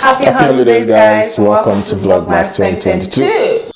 Happy holidays, guys. Welcome to Vlogmas 2022.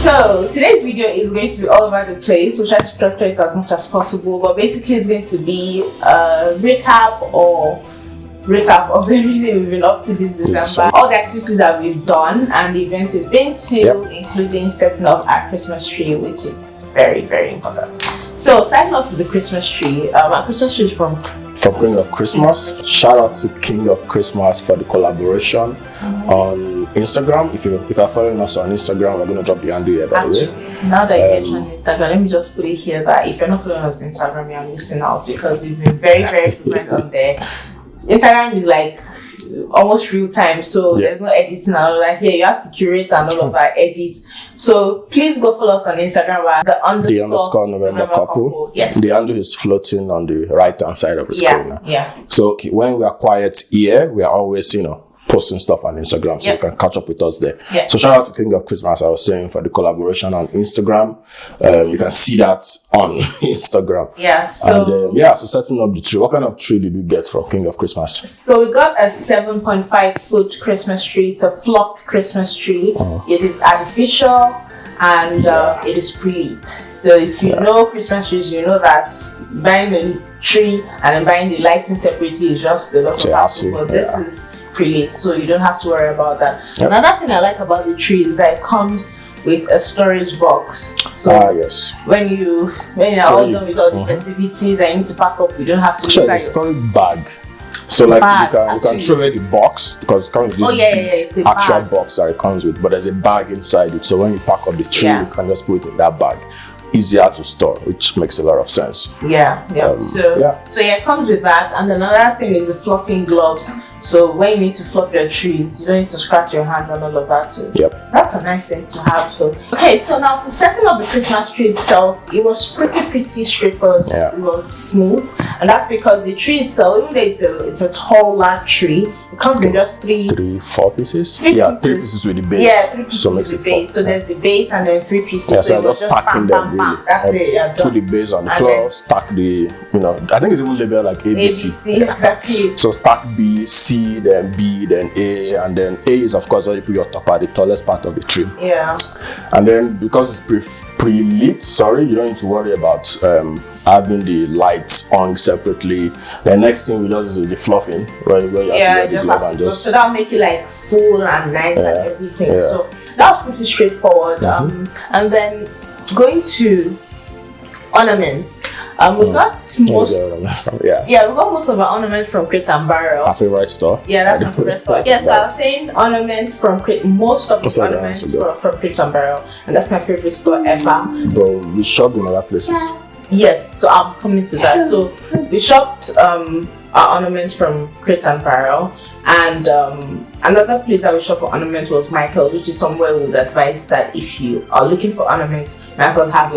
So today's video is going to be all over the place. We'll try to structure it as much as possible, but basically it's going to be a recap of everything we've been up to this December, all the activities that we've done and the events we've been to, including setting up our Christmas tree, which is very, very important. So starting off with the Christmas tree, our Christmas tree is from King of Christmas. Shout out to King of Christmas for the collaboration on Instagram. If you're following us on Instagram, we're gonna drop the handle here, by the way. Now that you mentioned Instagram, let me just put it here that if you're not following us on Instagram, you're missing out because we've been very, very frequent on there. Instagram is like almost real time, so there's no editing and all that. Here you have to curate and all of that edits. So please go follow us on Instagram at the underscore Novembercouple. Yes. The handle is floating on the right hand side of the screen. Yeah. So when we are quiet here, we are always, posting stuff on Instagram, so you can catch up with us there. So shout out to King of Christmas, I was saying, for the collaboration on Instagram. You can see that on Instagram. So setting up the tree. What kind of tree did we get from King of Christmas? So we got a 7.5 foot Christmas tree. It's a flocked Christmas tree. It is artificial and it is pre-lit. So if you know Christmas trees, you know that buying a tree and then buying the lighting separately is just a lot of hassle. But this is pre-lit, so you don't have to worry about that. Another thing I like about the tree is that it comes with a storage box. So when you're all done with all the festivities and you need to pack up, you don't have to it's a storage bag. So you can throw away the box because it comes with this actual box that it comes with, but there's a bag inside it. So when you pack up the tree, you can just put it in that bag. Easier to store, which makes a lot of sense. So it comes with that. And another thing is the fluffing gloves. So when you need to fluff your trees, you don't need to scratch your hands and all of that. So that's a nice thing to have. So so now to setting up the Christmas tree itself, it was pretty straightforward. It was smooth, and that's because the tree itself, even though it's a tall, large tree, it comes in just four pieces. Three pieces with the base. 3 pieces with the base. So there's the base and then 3 pieces. So just packing them. That's it. Put the base on the floor. Stack the. I think it's even labeled like ABC. Exactly. So stack B, C, then B, then A, and then A is of course where you put your top at the tallest part of the tree. And then because it's pre-lit, you don't need to worry about having the lights on separately. The next thing we do is the fluffing, where you have to get the glove and just. So that'll make it like full and nice and everything. So that was pretty straightforward. And then going to ornaments, we got most. We got most of our ornaments from Crate and Barrel. Our favorite store. That's my favorite store. So I was saying ornaments from Crate. Most of the ornaments from Crate and Barrel, and that's my favorite store ever. But we shop in other places. So I'm coming to that. So we shopped our ornaments from Crate and Barrel, and another place that we shop for ornaments was Michael's, which is somewhere we would advise that if you are looking for ornaments, Michael's has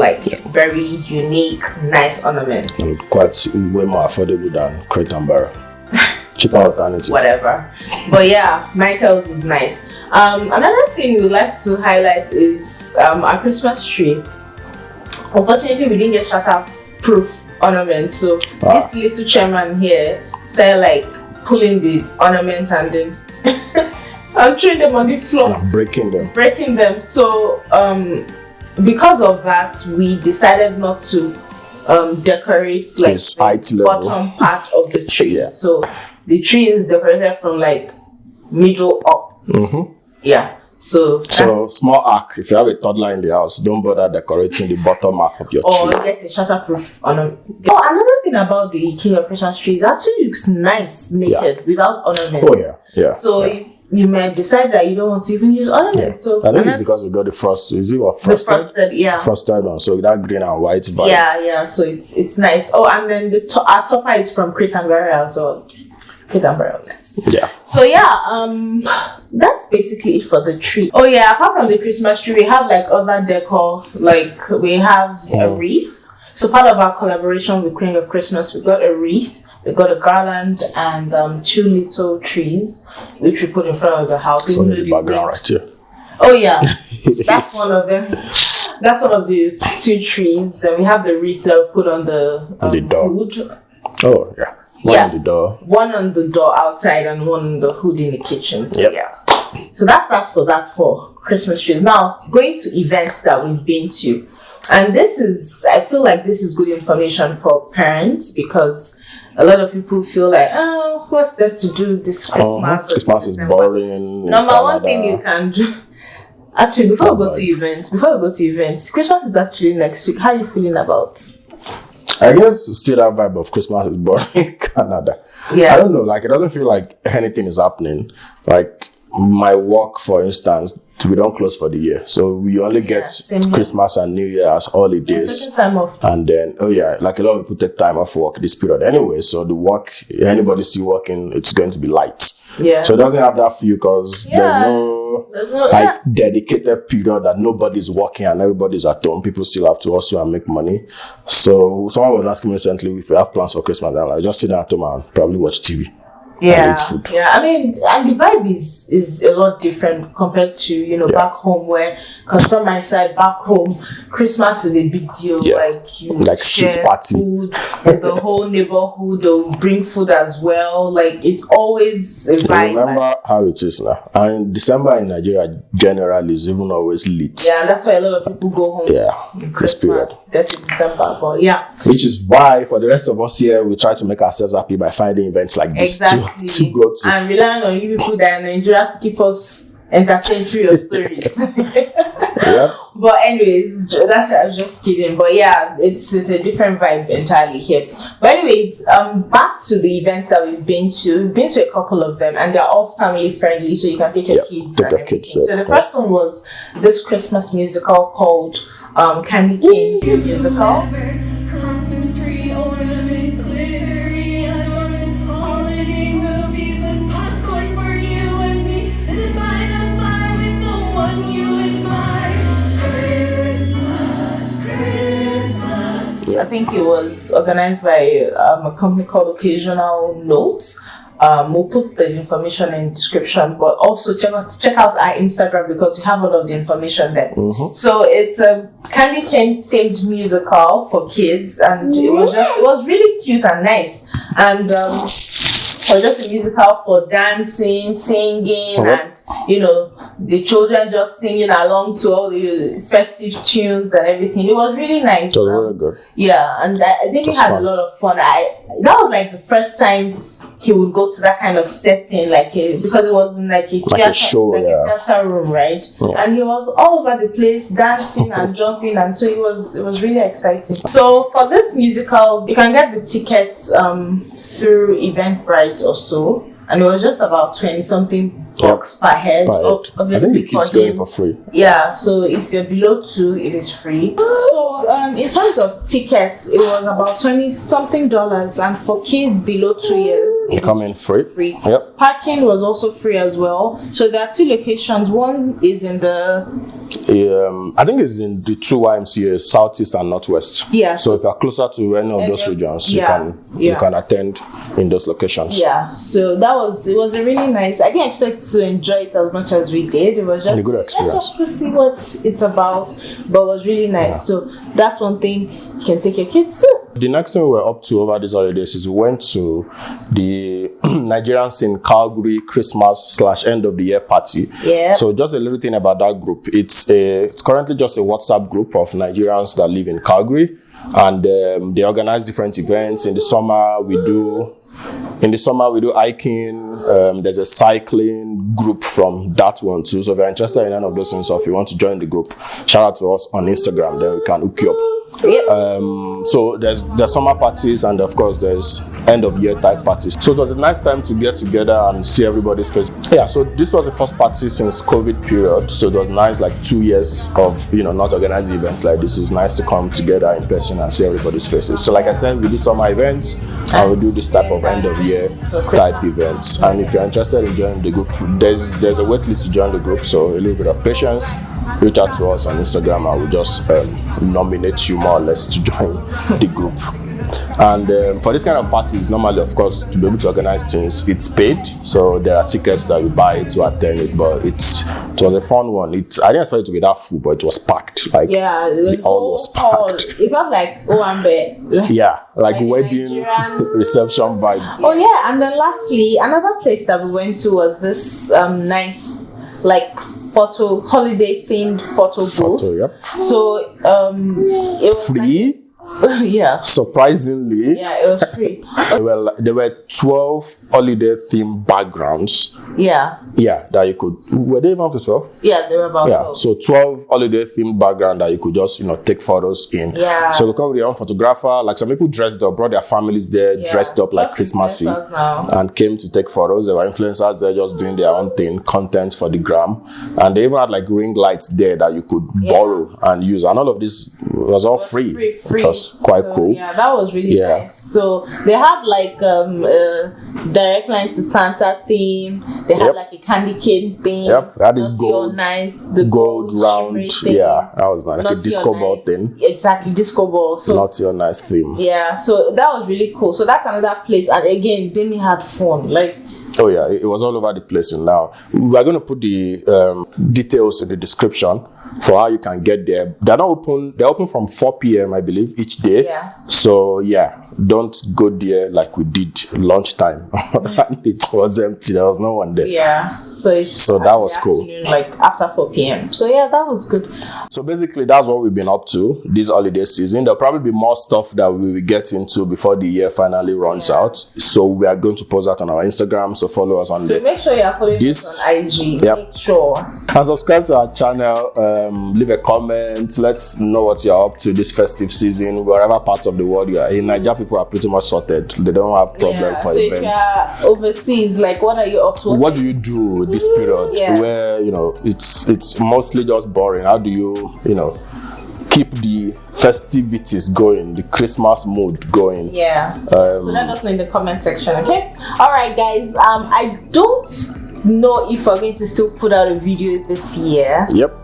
very unique, nice ornaments. And quite way more affordable than Crate and Barrel. Cheaper alternative. Whatever. But Michael's is nice. Another thing we'd like to highlight is our Christmas tree. Unfortunately, we didn't get shatterproof ornaments, so this little chairman here started pulling the ornaments and then I'm throwing them on the floor. Breaking them. So because of that, we decided not to decorate the bottom part of the tree. So the tree is decorated from middle up. So small arc. If you have a toddler in the house, don't bother decorating the bottom half of your tree. Or get a shatterproof ornament. Another thing about the King of Christmas tree is it actually looks nice naked without ornaments. So you may decide that you don't want to even use ornaments. So I think it's because we got the frosted. Is it what frosted? The frosted, frosted one. So that green and white vibe. So it's nice. Oh, and then our topper is from Crate and Barrel as well. So that's basically it for the tree. Apart from the Christmas tree, we have other decor. We have a wreath. So part of our collaboration with King of Christmas, we got a wreath, we got a garland, and 2 little trees which we put in front of the house. So in the background right here. That's one of them. That's one of the 2 trees. Then we have the wreath that we put on the door. hood. Oh, yeah. One on the door. One on the door outside and one on the hood in the kitchen. So, Yep. So that's for Christmas trees. Now, going to events that we've been to. And I feel like this is good information for parents because a lot of people feel like, oh, what's there to do this Christmas? Christmas is boring. Number one thing you can do. Actually, before we go to events, Christmas is actually next week. How are you feeling about? I guess still that vibe of Christmas is boring in Canada. Yeah. I don't know, like it doesn't feel like anything is happening. Like my work, for instance, we don't close for the year. So we only get Christmas and New Year as holidays. Time off. And then, like a lot of people take time off work this period anyway. So the work, anybody still working, it's going to be light. Yeah. So it doesn't have that feel because there's no dedicated period that nobody's working and everybody's at home. People still have to hustle and make money. So someone was asking me recently if we have plans for Christmas. I'm like, just sit at home and probably watch TV. Yeah, yeah. I mean, and the vibe is a lot different compared to back home because from my side back home, Christmas is a big deal. Like street party, food, the whole neighborhood will bring food as well. Like it's always a vibe. Remember how it is now. And December in Nigeria generally is even always lit. Yeah, and that's why a lot of people go home. Yeah, this period. That's in December, but yeah. Which is why for the rest of us here, we try to make ourselves happy by finding events like this to go to. And relying on you people that are Nigerians keep us entertained through your stories. Yeah. But anyways, I was just kidding. But yeah, it's a different vibe entirely here. But anyways, back to the events that we've been to. We've been to a couple of them and they're all family friendly, so you can take your kids and everything. So the first one was this Christmas musical called Candy Cane Musical. I think it was organized by a company called Occasional Notes. We'll put the information in the description, but also check out our Instagram because we have all of the information there. So it's a candy cane themed musical for kids, and it was really cute and nice. And it was just a musical for dancing, singing, and the children just singing along to all the festive tunes and everything. It was really nice. It was really good. Yeah, and I think we had a lot of fun. That was like the first time he would go to that kind of setting, because it wasn't like a theater, a show, a theater room, right? Yeah. And he was all over the place dancing and jumping, and so it was really exciting. So for this musical, you can get the tickets through Eventbrite or so, and it was just about 20-something bucks per head. Obviously, I think it's going for free. Yeah, so if you're below 2, it is free. So in terms of tickets, it was about $20-something, and for kids below 2 years, it come in free. Yep. Parking was also free as well. So there are 2 locations. One is in the I think it's in the 2 YMCA, Southeast and Northwest. Yeah. So if you're closer to any of those regions, you can attend in those locations. Yeah. So it was a really nice. I didn't expect to enjoy it as much as we did. It was just a good experience. Just to see what it's about, but it was really nice. Yeah. So that's one thing you can take your kids to. The next thing we were up to over these holidays is we went to the Nigerians in Calgary Christmas / end of the year party. Yeah. So just a little thing about that group. It's currently just a WhatsApp group of Nigerians that live in Calgary, and they organize different events. In the summer we do hiking. There's a cycling group from that one too. So if you're interested in any of those things, or if you want to join the group, shout out to us on Instagram, then we can hook you up. Yep. So there's summer parties, and of course there's end of year type parties. So it was a nice time to get together and see everybody's face. Yeah, so this was the first party since COVID period. So it was nice, like 2 years of not organizing events like this. It was nice to come together in person and see everybody's faces. So like I said, we do summer events and we do this type of end of year type events. And if you're interested in joining the group, there's a wait list to join the group. So a little bit of patience. Reach out to us on Instagram and we'll just nominate you more or less to join the group. And for this kind of parties, normally, of course, to be able to organize things, it's paid. So there are tickets that you buy to attend it, but it was a fun one. I didn't expect it to be that full, but it was packed. Like, the hall was packed. It felt like Owambe. Yeah, like wedding reception vibe. Oh yeah, and then lastly, another place that we went to was this nice, like, holiday themed photo booth. Yep. So it was free. Yeah. Surprisingly. Yeah, it was free. There were 12 holiday themed backgrounds. Yeah. Yeah, that you could. Were they even up to 12? Yeah, they were about 12. So 12 holiday themed background that you could just, take photos in. Yeah. So we come with your own photographer. Like, some people dressed up, brought their families there, dressed up like Christmassy, and came to take photos. There were influencers there just doing their own thing, content for the gram. And they even had like ring lights there that you could borrow and use. And all of this was all free. Which was quite cool. Yeah, that was really nice. So they had like a direct line to Santa theme. They had like a candy cane theme. Yep, that is gold. The gold round thing. Yeah, that was like a disco ball thing. Exactly, disco ball. So not your nice theme. Yeah, so that was really cool. So that's another place. And again, Demi had fun. Like, oh yeah, it was all over the place. And now we're going to put the details in the description for how you can get there. They're not open. They're open from 4 p.m. I believe each day. Yeah. So yeah, don't go there like we did lunchtime. It was empty. There was no one there. Yeah. So that was cool. Like after 4 p.m. So yeah, that was good. So basically, that's what we've been up to this holiday season. There'll probably be more stuff that we will get into before the year finally runs out. So we are going to post that on our Instagram. So follow us on there. So make sure you are following us on IG. Yep. Make sure. And subscribe to our channel. Leave a comment. Let's know what you're up to this festive season, wherever part of the world you are in. Nigeria people are pretty much sorted. They don't have problem for events. If you're overseas, like, what are you up to? What do you do this period where it's mostly just boring? How do you keep the festivities going, the Christmas mood going? So let us know in the comment section. Okay. All right, guys. I don't know if we're going to still put out a video this year. Yep.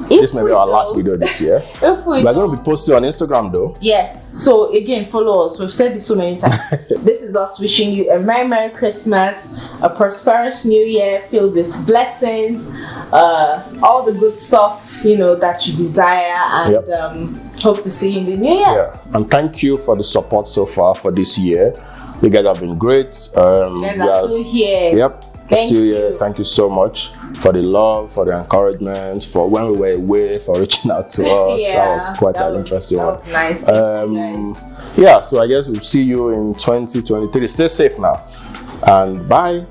This may be our last video this year. We're going to be posting on Instagram though. Yes. So again, follow us. We've said this so many times. This is us wishing you a Merry Christmas, a prosperous New Year filled with blessings, all the good stuff that you desire, and hope to see you in the new year. Yeah. And thank you for the support so far for this year. You guys have been great. You guys are still here. Yep. Thank you so much for the love, for the encouragement, for when we were away, for reaching out to us. That was quite an interesting one. Nice. Yeah, so I guess we'll see you in 2023. Stay safe now, and bye.